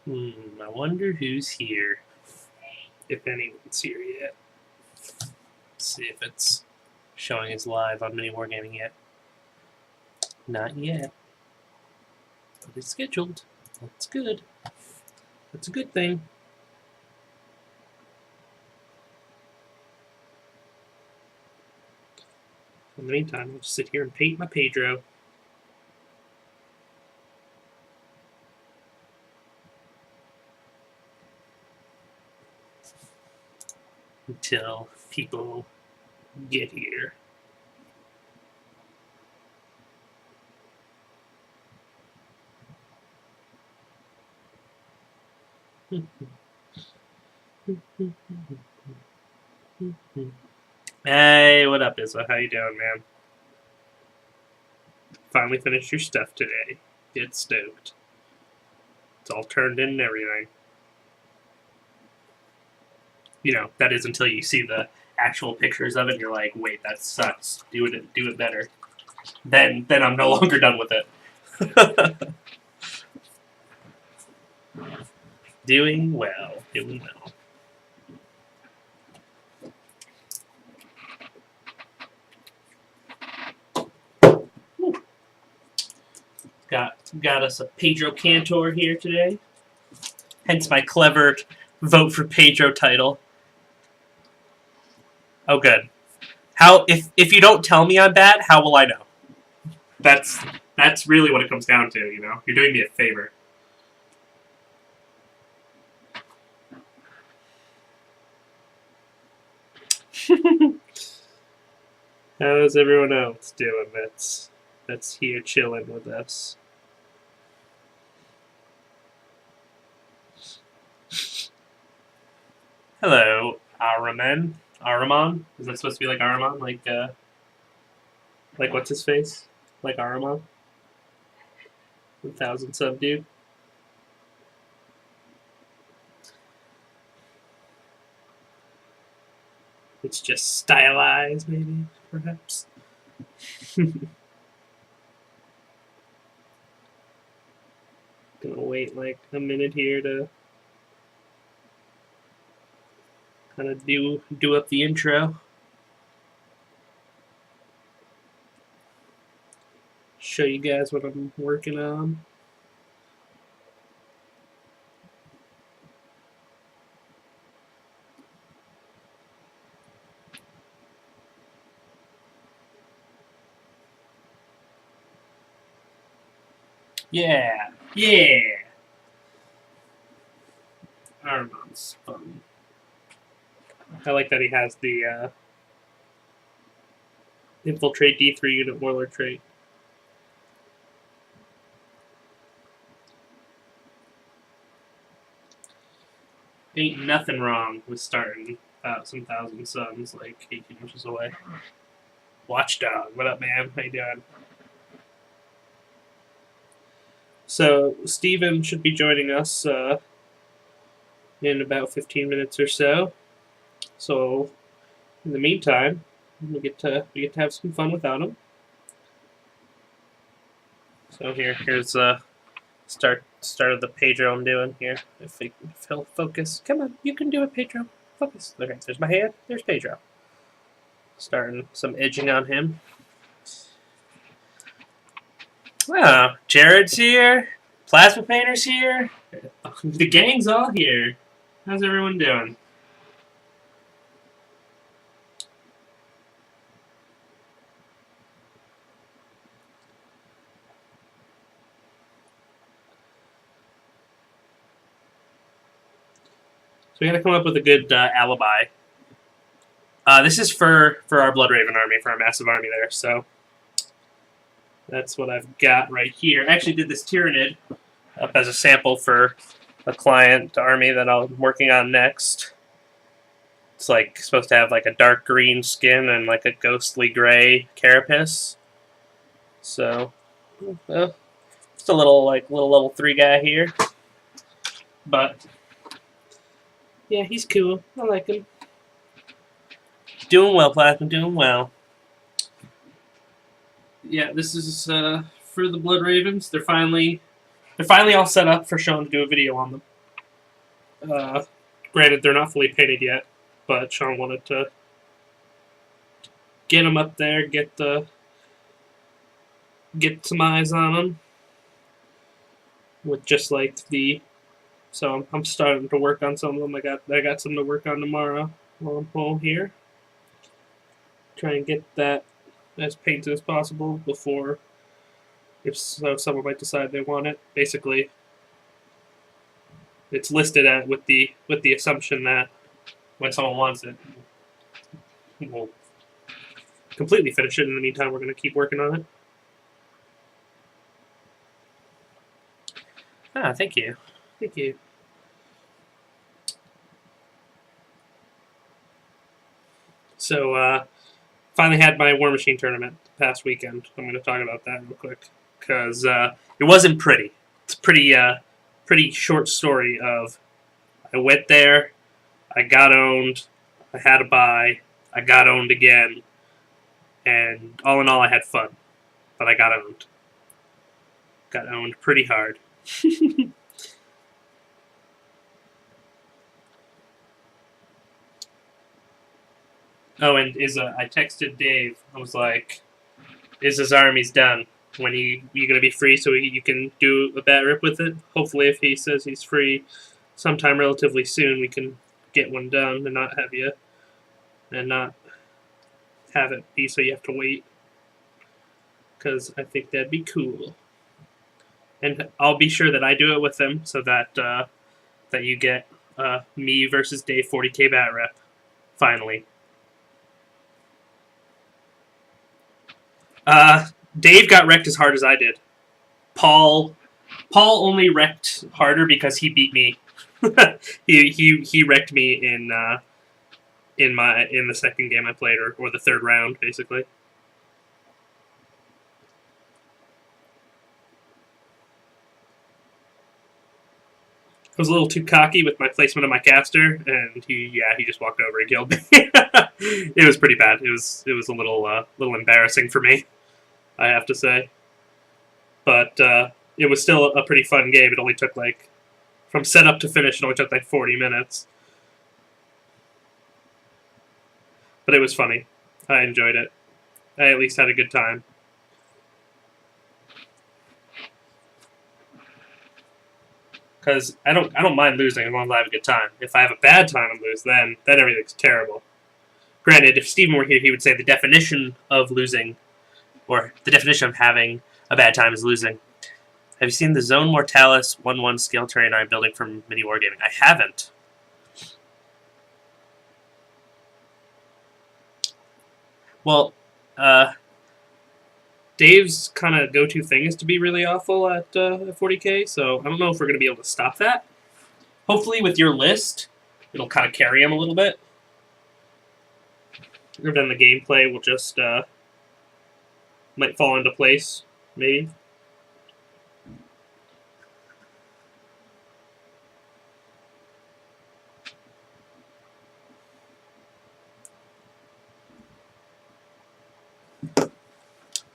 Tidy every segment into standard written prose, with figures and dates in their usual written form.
I wonder who's here. If anyone's here yet. Let's see if it's showing as live on Mini Wargaming yet. Not yet. But it's scheduled. That's good. That's a good thing. In the meantime, I'll just sit here and paint my Pedro. Until people get here. Hey, what up, Izza? How you doing, man? Finally finished your stuff today. Get stoked. It's all turned in and everything. You know, that is until you see the actual pictures of it and you're like, wait, that sucks. Do it better. Then I'm no longer done with it. Doing well. Doing well. Got us a Pedro Cantor here today. Hence my clever vote for Pedro title. Oh, good. How if you don't tell me I'm bad, how will I know? That's really what it comes down to, you know? You're doing me a favor. How's everyone else doing that's here chilling with us? Hello, Araman. Araman? Is that supposed to be like Araman? Like what's his face? Like Araman? 1,000 sub dude? It's just stylized, maybe, perhaps. Gonna wait like a minute here to kind of do up the intro. Show you guys what I'm working on. Yeah, yeah. Armon's fun. I like that he has the infiltrate D3 unit warlord trait. Ain't nothing wrong with starting some thousand suns like 18 inches away. Watchdog, what up, man? How you doing? So, Steven should be joining us in about 15 minutes or so. So, in the meantime, we get to have some fun without him. So here's start of the Pedro I'm doing here. If he'll focus, come on, you can do it, Pedro. Focus. Okay, there's my hand. There's Pedro. Starting some edging on him. Oh, Jared's here. Plasma Painter's here. The gang's all here. How's everyone doing? So we got to come up with a good alibi. This is for our Blood Raven army, for our massive army there. So that's what I've got right here. I actually did this Tyrannid up as a sample for a client army that I'm working on next. It's like supposed to have like a dark green skin and like a ghostly gray carapace. So just a little level 3 guy here. But yeah, he's cool. I like him. Doing well, Plasma. Doing well. Yeah, this is for the Blood Ravens. They're finally all set up for Sean to do a video on them. Granted, they're not fully painted yet, but Sean wanted to get them up there, get some eyes on them, with just like the. So I'm starting to work on some of them. I got some to work on tomorrow while I'm home here. Try and get that as painted as possible before, if someone might decide they want it. Basically, it's listed with the assumption that when someone wants it, we'll completely finish it. In the meantime, we're going to keep working on it. Ah, thank you. Thank you. So, finally had my War Machine tournament past weekend. I'm going to talk about that real quick because it wasn't pretty. It's pretty short story of I went there, I got owned, I had a buy, I got owned again, and all in all, I had fun, but I got owned. Got owned pretty hard. Oh, and I texted Dave. I was like, "Is his army's done? When you gonna be free so you can do a bat rip with it? Hopefully, if he says he's free sometime relatively soon, we can get one done and not have it be so you have to wait. Because I think that'd be cool. And I'll be sure that I do it with him so that that you get me versus Dave 40K bat rep finally." Dave got wrecked as hard as I did. Paul only wrecked harder because he beat me. he wrecked me in the second game I played, or the third round, basically. I was a little too cocky with my placement of my caster, and he just walked over and killed me. It was pretty bad. It was a little embarrassing for me, I have to say. But it was still a pretty fun game. It only took from setup to finish, it only took 40 minutes. But it was funny. I enjoyed it. I at least had a good time. Because I don't mind losing as long as I have a good time. If I have a bad time and lose, then everything's terrible. Granted, if Steven were here, he would say the definition of losing, or the definition of having a bad time, is losing. Have you seen the Zone Mortalis 1/1 scale terrain I'm building for Mini Wargaming? I haven't. Well, Dave's kind of go-to thing is to be really awful at 40K, so I don't know if we're going to be able to stop that. Hopefully with your list, it'll kind of carry him a little bit. And then the gameplay will just might fall into place, maybe.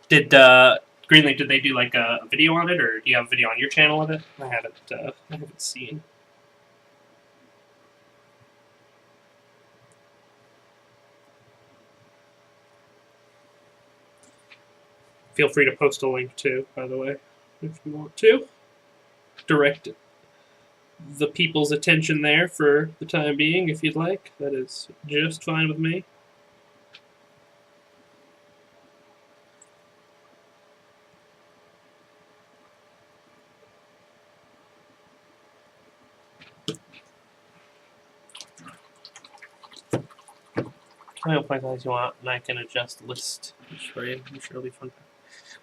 Did Greenlink, did they do a video on it, or do you have a video on your channel of it? I haven't seen. Feel free to post a link too, by the way, if you want to. Direct the people's attention there for the time being, if you'd like. That is just fine with me. How many point size you want, and I can adjust the list for you. I'm sure it'll be fun.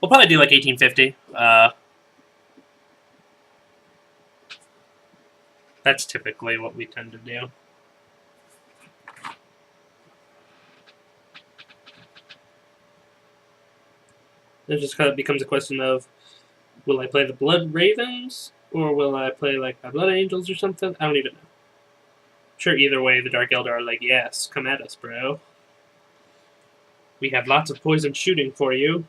We'll probably do 1850. That's typically what we tend to do. It just kind of becomes a question of, will I play the Blood Ravens, or will I play my Blood Angels or something? I don't even know. Sure, either way, the Dark Eldar are yes, come at us, bro. We have lots of poison shooting for you.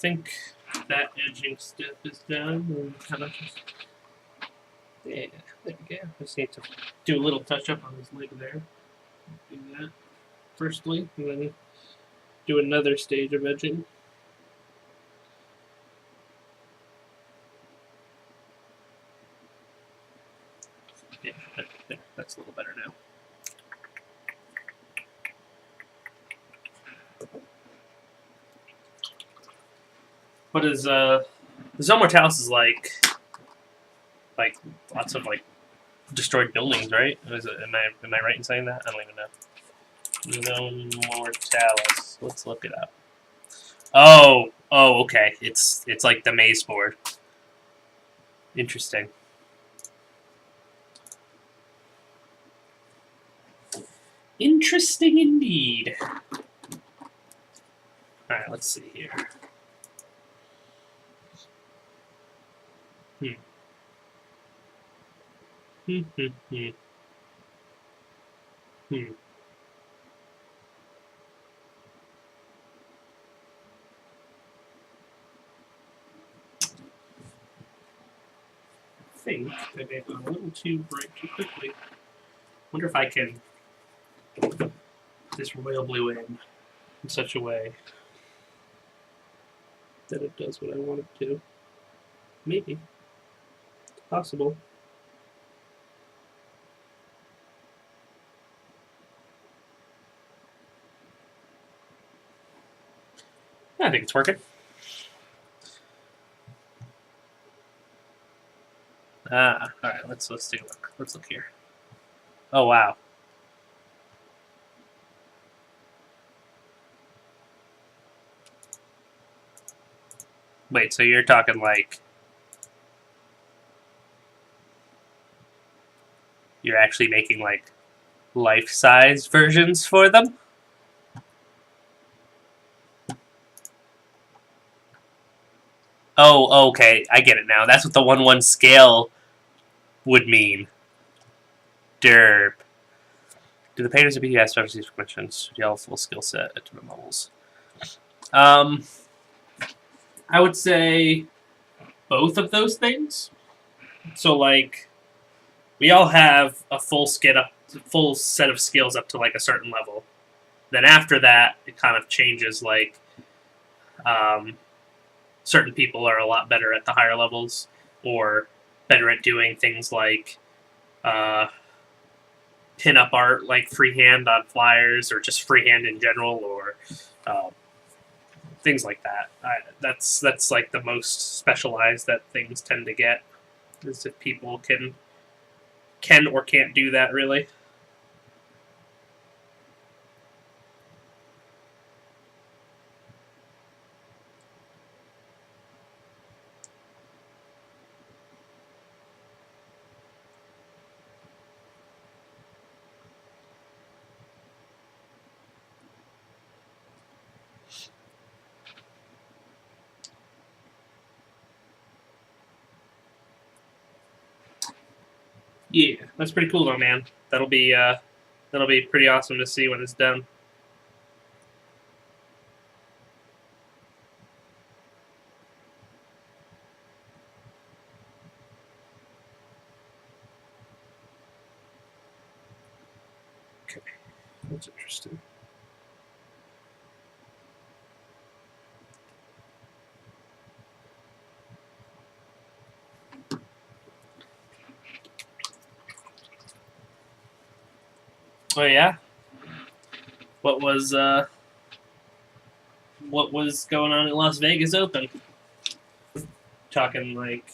think that edging step is done. Kind of just, yeah, there we go. Just need to do a little touch up on his leg there. Do that firstly, and then do another stage of edging. Yeah, there. That's a little better now. What is Zone Mortalis is like lots of like destroyed buildings, right? Am I right in saying that? I don't even know. Zone Mortalis. Let's look it up. Oh, okay. It's like the maze board. Interesting. Interesting indeed. All right, let's see here. I think I may have gone a little too bright too quickly. Wonder if I can put this royal blue in such a way that it does what I want it to. Maybe. It's possible. I think it's working. All right. Let's take a look. Let's look here. Oh wow. Wait, so you're talking like you're actually making like life-size versions for them? Oh, okay. I get it now. That's what the 1/1 scale would mean. Derp. Do the painters of BTS ever receive commissions? Do you have a full skill set at different levels? I would say both of those things. So, like, we all have a full set of skills up to like a certain level. Then after that, it kind of changes. Like, certain people are a lot better at the higher levels, or better at doing things like pin-up art, like freehand on flyers, or just freehand in general, or things like that. That's like the most specialized that things tend to get, is if people can or can't do that, really. Yeah, that's pretty cool though, man. That'll be pretty awesome to see when it's done. Okay, that's interesting. Oh yeah. What was going on at Las Vegas Open? Talking like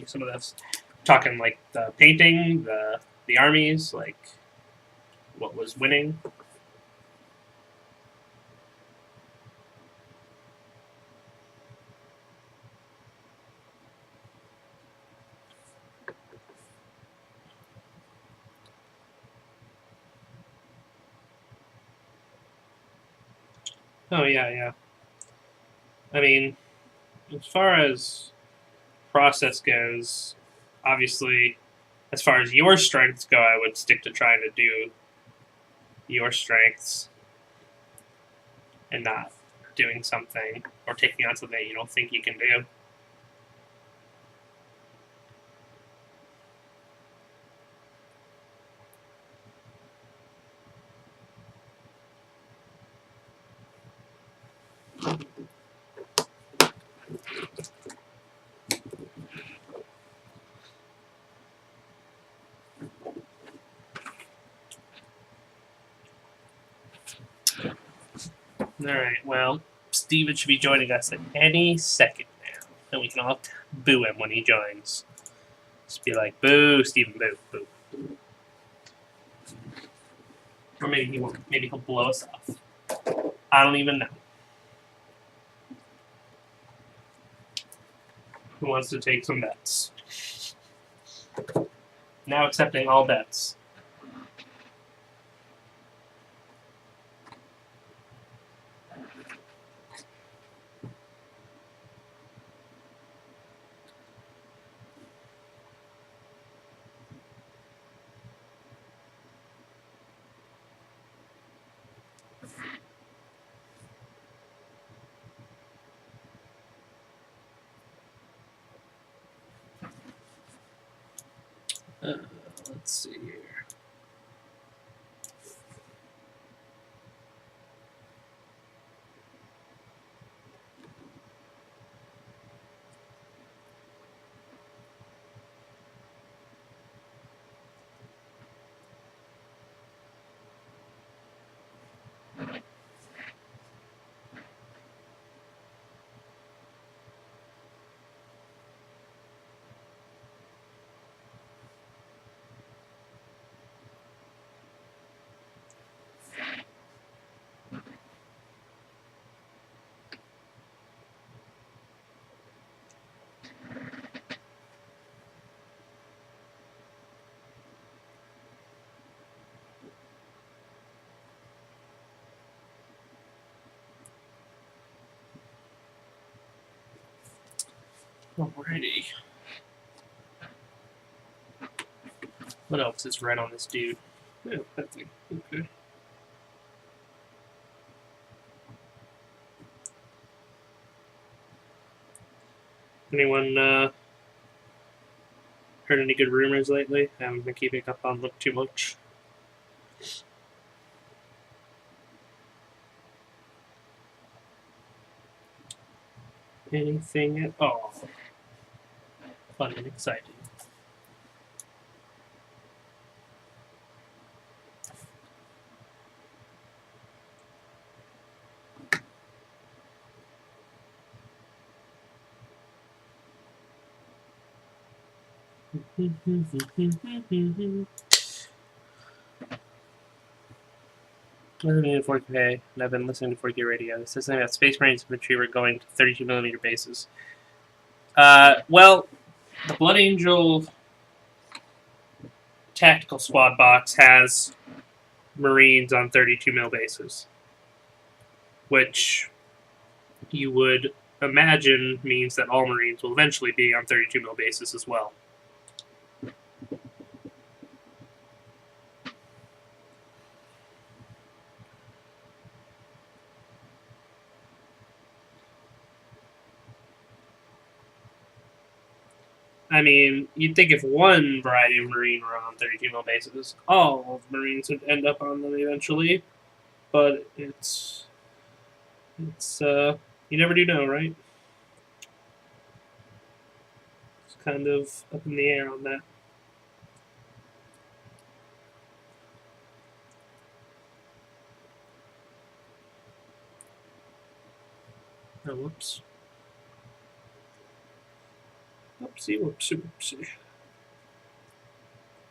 some of this. Talking like the painting, the armies, like what was winning. Oh yeah. I mean, as far as process goes, obviously, as far as your strengths go, I would stick to trying to do your strengths and not doing something or taking on something you don't think you can do. Alright, well, Steven should be joining us at any second now. And we can all boo him when he joins. Just be like, boo, Steven, boo, boo. Or maybe he won't. Maybe he'll blow us off. I don't even know. Who wants to take some bets? Now accepting all bets. Let's see here. Alrighty. What else is red on this dude? Oh, that thing. Okay. Anyone heard any good rumors lately? I haven't been keeping up on them too much. Anything at all? Fun and exciting. Listening to 4K, and I've been listening to 4K radio. This is something that Space Marines infantry were going to 32mm bases. Well, the Blood Angel tactical squad box has Marines on 32mm bases, which you would imagine means that all Marines will eventually be on 32mm bases as well. I mean, you'd think if one variety of Marine were on 32mm bases, all Marines would end up on them eventually. But it's you never do know, right? It's kind of up in the air on that. Oh, whoops. Whoopsie, whoopsie, whoopsie.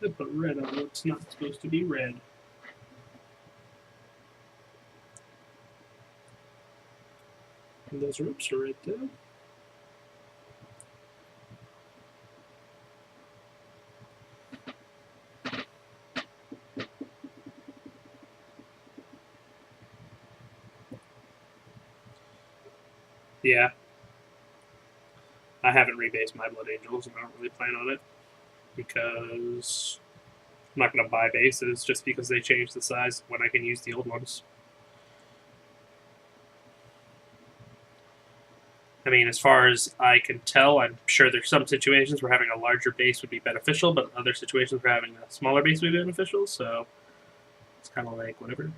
I put red on what's not supposed to be red. And those ropes are right there. Yeah. I haven't rebased my Blood Angels, and I don't really plan on it, because I'm not going to buy bases just because they changed the size when I can use the old ones. I mean, as far as I can tell, I'm sure there's some situations where having a larger base would be beneficial, but other situations where having a smaller base would be beneficial, so it's kind of like whatever.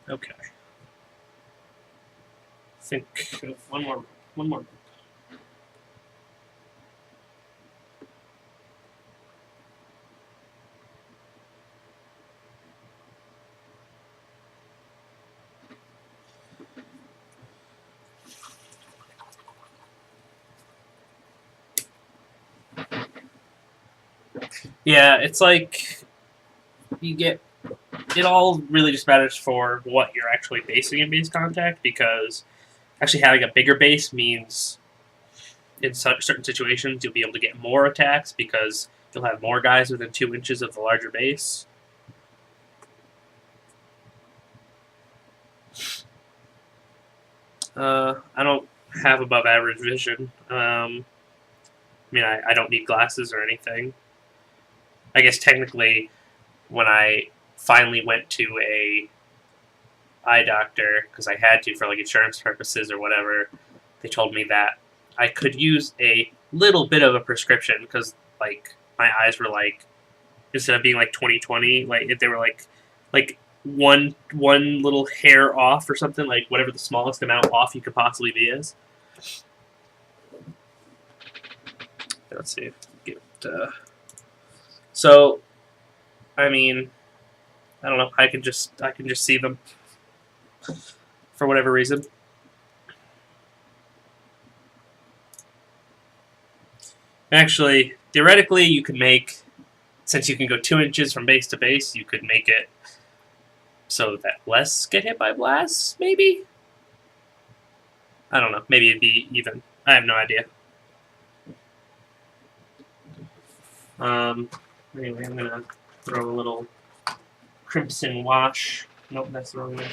Okay. I think one more. Yeah, it's like you get it all really just matters for what you're actually basing in base contact, because actually having a bigger base means in certain situations you'll be able to get more attacks because you'll have more guys within 2 inches of the larger base. I don't have above average vision. I mean, I don't need glasses or anything. I guess technically, when I finally went to a eye doctor, because I had to for like insurance purposes or whatever, they told me that I could use a little bit of a prescription because like my eyes were like, instead of being like 20/20, like if they were like one little hair off or something, like whatever the smallest amount off you could possibly be is. Let's see. Get, so, I mean, I don't know. I can just see them for whatever reason. Actually, theoretically, you could make, since you can go 2 inches from base to base, you could make it so that less get hit by blasts, maybe? I don't know. Maybe it'd be even. I have no idea. Anyway, I'm going to throw a little crimson wash. Nope, that's the wrong way.